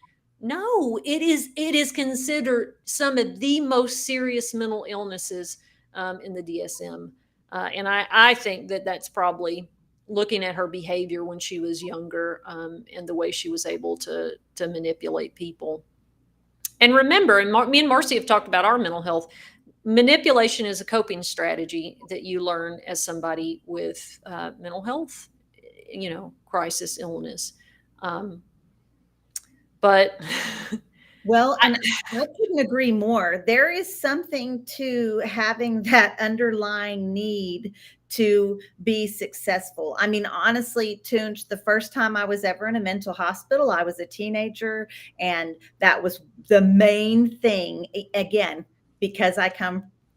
No, it is considered some of the most serious mental illnesses in the DSM. And I think that that's probably looking at her behavior when she was younger, and the way she was able to manipulate people. And remember, and me and Marci have talked about our mental health. Manipulation is a coping strategy that you learn as somebody with mental health, crisis, illness. But Well, and I couldn't agree more. There is something to having that underlying need to be successful. I mean, honestly, Toonch, the first time I was ever in a mental hospital, I was a teenager, and that was the main thing. Again, because I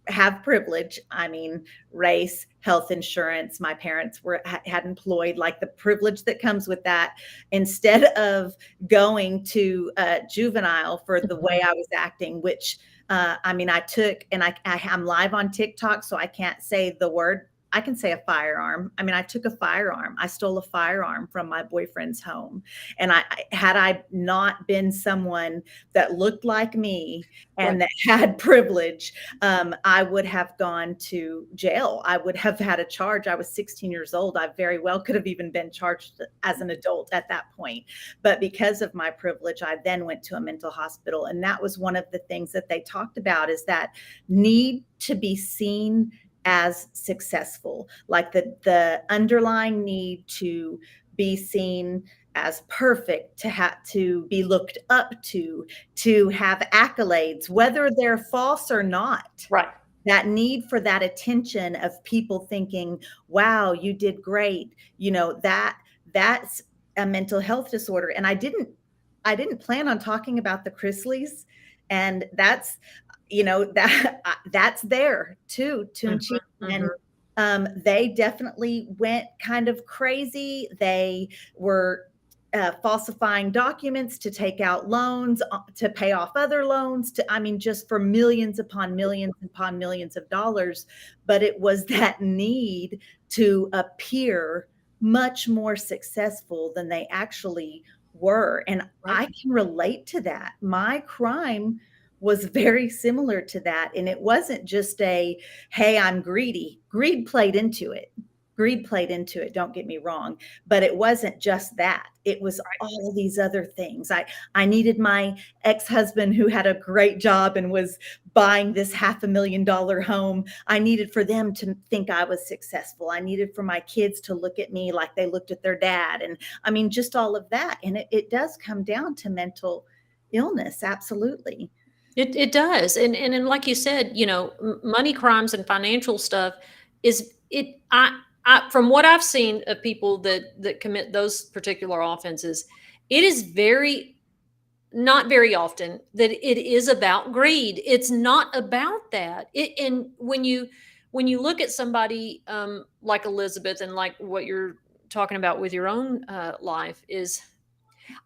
have privilege. I mean, race, health insurance. My parents had employed, like the privilege that comes with that. Instead of going to juvenile for the way I was acting, which I mean, I took, and I'm live on TikTok, so I can't say the word. I can say a firearm. I mean, I took a firearm. I stole a firearm from my boyfriend's home. And had I not been someone that looked like me and that had privilege, I would have gone to jail. I would have had a charge. I was 16 years old. I very well could have even been charged as an adult at that point. But because of my privilege, I then went to a mental hospital. And that was one of the things that they talked about, is that need to be seen as successful, like the underlying need to be seen as perfect, to be looked up to have accolades, whether they're false or not. right. That need for that attention of people thinking, wow, you did great. That's a mental health disorder. And I didn't plan on talking about the Chrisleys, and that's that's there too, Toonche. And they definitely went kind of crazy. They were falsifying documents to take out loans, to pay off other loans, just for millions upon millions upon millions of dollars. But it was that need to appear much more successful than they actually were. And I can relate to that. My crime was very similar to that. And it wasn't just hey, I'm greedy. Greed played into it. Don't get me wrong. But it wasn't just that. It was all these other things. I needed my ex-husband, who had a great job and was buying this $500,000 home. I needed for them to think I was successful. I needed for my kids to look at me like they looked at their dad. And just all of that. And it does come down to mental illness. Absolutely. It does. And like you said, money crimes and financial stuff from what I've seen of people that commit those particular offenses, it is not very often that it is about greed. It's not about that. And when you look at somebody like Elizabeth, and like what you're talking about with your own life, is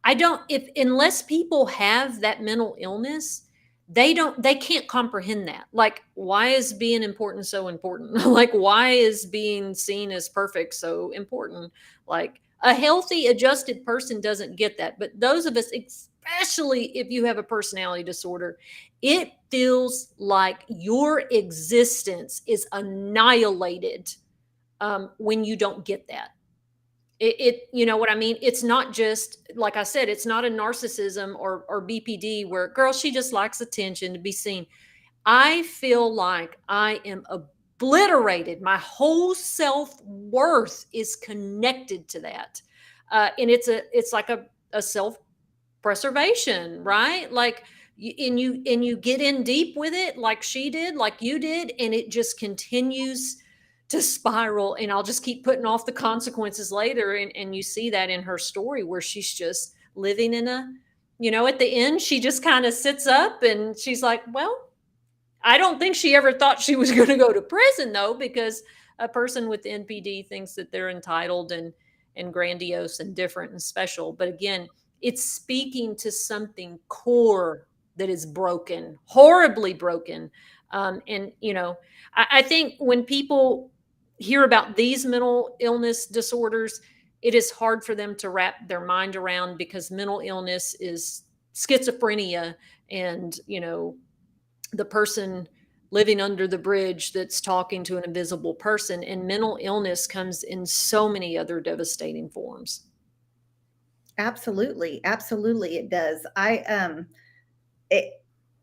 unless people have that mental illness, they can't comprehend that. Like, why is being important so important? Like, why is being seen as perfect so important? Like, a healthy, adjusted person doesn't get that. But those of us, especially if you have a personality disorder, it feels like your existence is annihilated when you don't get that. You know what I mean? It's not just, like I said, it's not a narcissism or BPD where, girl, she just likes attention to be seen. I feel like I am obliterated. My whole self-worth is connected to that. And it's like a self preservation, right? Like, and you get in deep with it like she did, like you did, and it just continues to spiral. And I'll just keep putting off the consequences later. And you see that in her story where she's just living in a, at the end, she just kind of sits up and she's like, well, I don't think she ever thought she was going to go to prison, though, because a person with NPD thinks that they're entitled and grandiose and different and special. But again, it's speaking to something core that is broken, horribly broken. And I think when people hear about these mental illness disorders, it is hard for them to wrap their mind around, because mental illness is schizophrenia, and the person living under the bridge that's talking to an invisible person. And mental illness comes in so many other devastating forms. Absolutely. Absolutely. It does. It,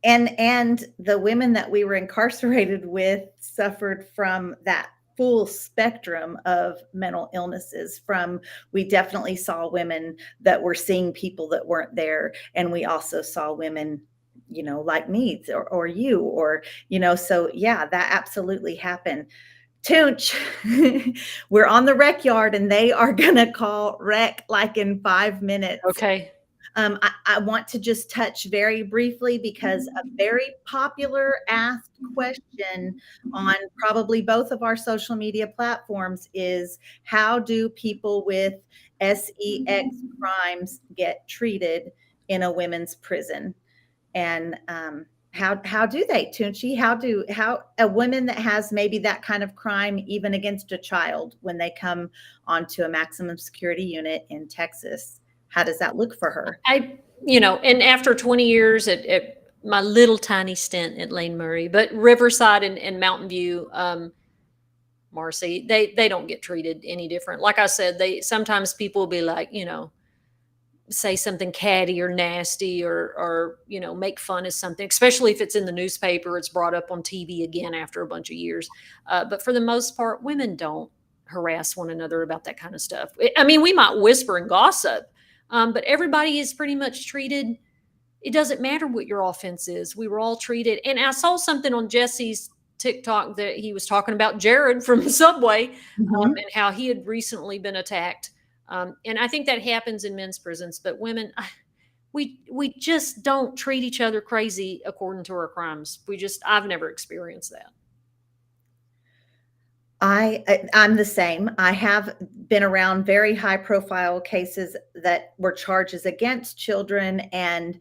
and the women that we were incarcerated with suffered from that full spectrum of mental illnesses. We definitely saw women that were seeing people that weren't there. And we also saw women, like me or you, so yeah, that absolutely happened. Toonch, we're on the rec yard and they are going to call rec like in 5 minutes. Okay. I want to just touch very briefly, because a very popular asked question on probably both of our social media platforms is, how do people with sex crimes get treated in a women's prison? And how do they, Toonchi? How a woman that has maybe that kind of crime, even against a child, when they come onto a maximum security unit in Texas, how does that look for her? And after 20 years at my little tiny stint at Lane Murray, but Riverside and Mountain View, Marci, they don't get treated any different. Like I said, sometimes people will be like, say something catty or nasty, or make fun of something, especially if it's in the newspaper, it's brought up on TV again after a bunch of years. But for the most part, women don't harass one another about that kind of stuff. I mean, we might whisper and gossip, but everybody is pretty much treated. It doesn't matter what your offense is. We were all treated. And I saw something on Jesse's TikTok that he was talking about Jared from Subway, and how he had recently been attacked. And I think that happens in men's prisons, but women, we just don't treat each other crazy according to our crimes. I've never experienced that. I'm the same. I have been around very high profile cases that were charges against children. And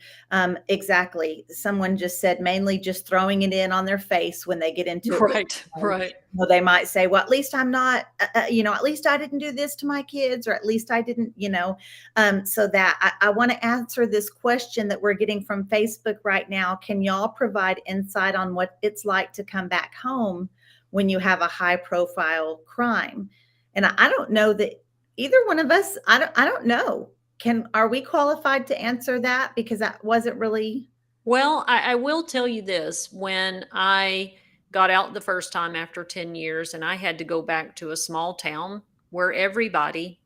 exactly, someone just said mainly just throwing it in on their face when they get into it. Right. Well, they might say, well, at least I'm not, at least I didn't do this to my kids, or at least I didn't, so that I want to answer this question that we're getting from Facebook right now. Can y'all provide insight on what it's like to come back home when you have a high profile crime? And I don't know that either one of us, I don't know. Are we qualified to answer that? Because that wasn't really. Well, I will tell you this. When I got out the first time after 10 years and I had to go back to a small town where everybody,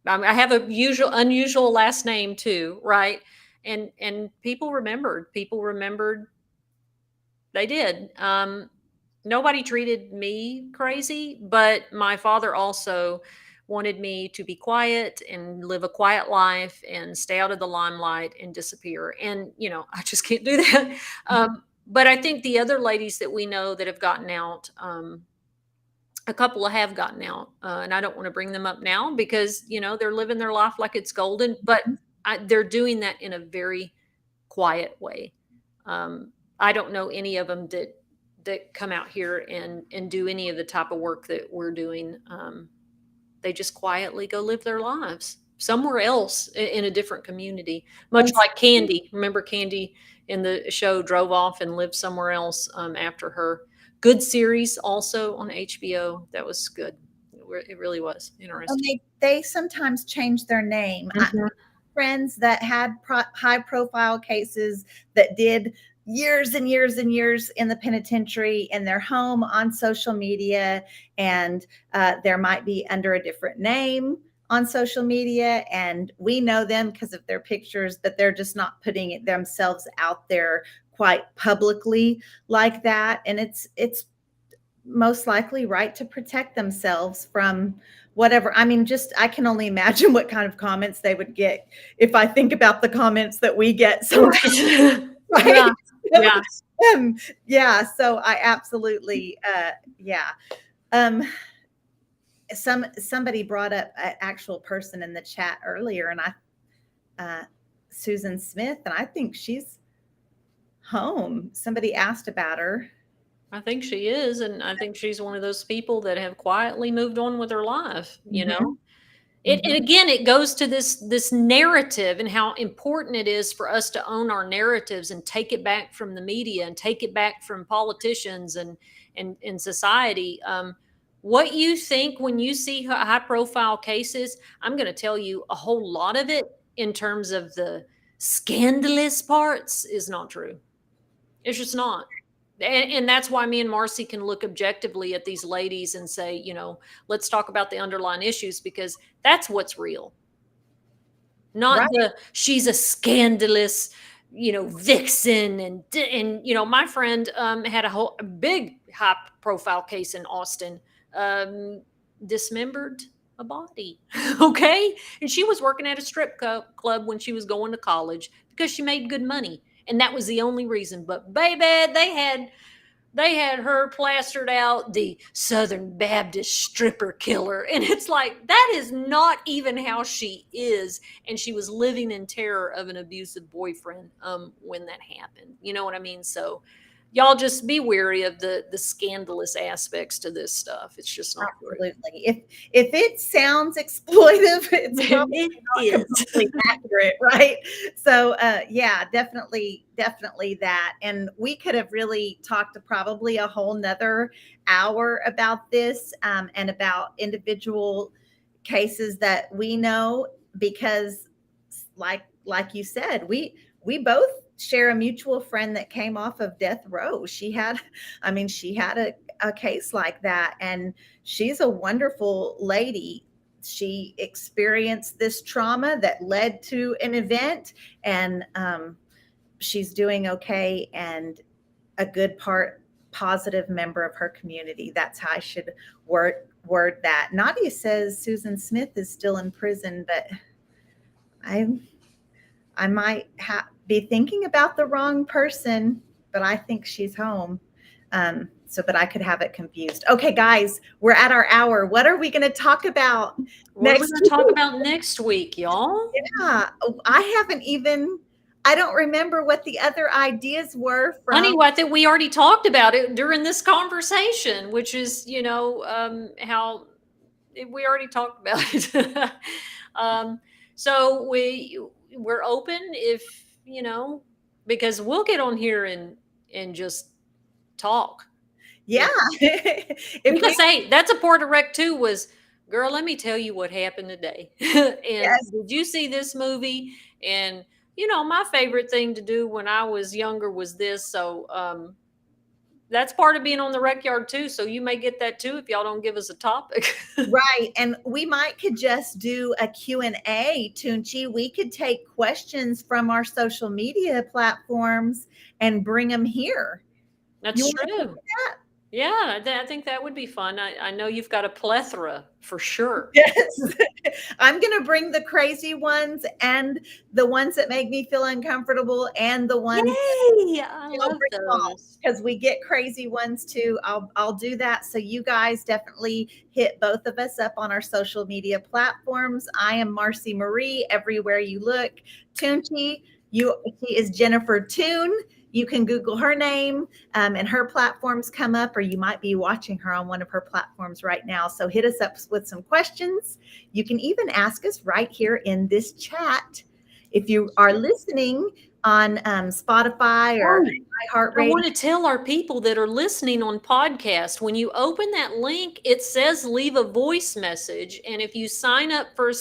I have a unusual last name too, right? And people remembered, they did. Nobody treated me crazy, but my father also wanted me to be quiet and live a quiet life and stay out of the limelight and disappear. And, I just can't do that. But I think the other ladies that we know that have gotten out, a couple have gotten out, and I don't want to bring them up now because, they're living their life like it's golden, but they're doing that in a very quiet way. I don't know any of them that come out here and do any of the type of work that we're doing. They just quietly go live their lives somewhere else in a different community, much like Candy. Remember Candy in the show drove off and lived somewhere else after her. Good series also on HBO. That was good. It really was interesting. They sometimes change their name. Friends that had high profile cases that did years and years and years in the penitentiary, in their home, on social media, and there might be under a different name on social media, and we know them because of their pictures, but they're just not putting it themselves out there quite publicly like that. And it's most likely right to protect themselves from whatever. I mean, I can only imagine what kind of comments they would get if I think about the comments that we get. So, right? Yeah. So I absolutely, somebody brought up an actual person in the chat earlier, and Susan Smith, and I think she's home. Somebody asked about her. I think she is, and I think she's one of those people that have quietly moved on with her life, you know. And again, it goes to this narrative and how important it is for us to own our narratives and take it back from the media and take it back from politicians and society. What you think when you see high profile cases, I'm going to tell you a whole lot of it in terms of the scandalous parts is not true. It's just not. And that's why me and Marci can look objectively at these ladies and say, you know, let's talk about the underlying issues, because that's what's real. Not she's a scandalous, you know, vixen. And you know, my friend had a big high profile case in Austin, dismembered a body. Okay. And she was working at a strip club when she was going to college because she made good money. And that was the only reason. But baby, they had her plastered out the Southern Baptist stripper killer. And it's like, that is not even how she is. And she was living in terror of an abusive boyfriend when that happened. You know what I mean? So y'all just be wary of the scandalous aspects to this stuff. It's just not absolutely. If it sounds exploitive, it's probably not completely accurate, right? So yeah, definitely that. And we could have really talked to probably a whole nother hour about this and about individual cases that we know, because like you said, we both share a mutual friend that came off of death row. She had a case like that, and she's a wonderful lady. She experienced this trauma that led to an event, and she's doing okay and a good positive member of her community. That's how I should word that. Nadia says Susan Smith is still in prison, but I might be thinking about the wrong person, but I think she's home. But I could have it confused. Okay, guys, we're at our hour. What are we going to talk about next week? We're going to talk about next week, y'all. Yeah, I don't remember what the other ideas were. Honey, I think we already talked about it during this conversation, which is, you know, how we already talked about it. So we're open if, you know, because we'll get on here and just talk. Yeah. Because hey, that's a part of Rec 2 was, girl, let me tell you what happened today. And did you see this movie? And, you know, my favorite thing to do when I was younger was this. So that's part of being on the Rec Yard too. So you may get that too if y'all don't give us a topic. Right. And we could just do a Q&A, Toonche. We could take questions from our social media platforms and bring them here. That's true. Yeah, I think that would be fun. I know you've got a plethora for sure. Yes. I'm going to bring the crazy ones and the ones that make me feel uncomfortable and the ones I love those, because we get crazy ones too. I'll do that. So you guys definitely hit both of us up on our social media platforms. I am Marci Marie everywhere you look. Toonche, she is Jennifer Toon. You can Google her name and her platforms come up, or you might be watching her on one of her platforms right now. So hit us up with some questions. You can even ask us right here in this chat. If you are listening on Spotify or I want to tell our people that are listening on podcast, when you open that link, it says leave a voice message. And if you sign up for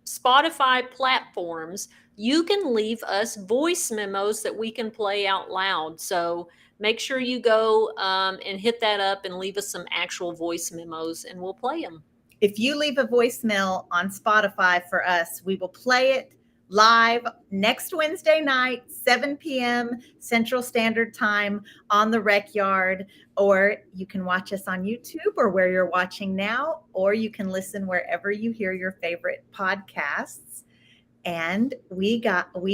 Spotify platforms, you can leave us voice memos that we can play out loud. So make sure you go and hit that up and leave us some actual voice memos, and we'll play them. If you leave a voicemail on Spotify for us, we will play it live next Wednesday night, 7 p.m. Central Standard Time on the Recyard, or you can watch us on YouTube or where you're watching now, or you can listen wherever you hear your favorite podcasts. And we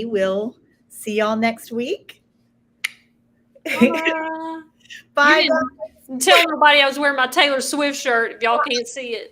will see y'all next week. Bye. Tell nobody I was wearing my Taylor Swift shirt if y'all can't see it.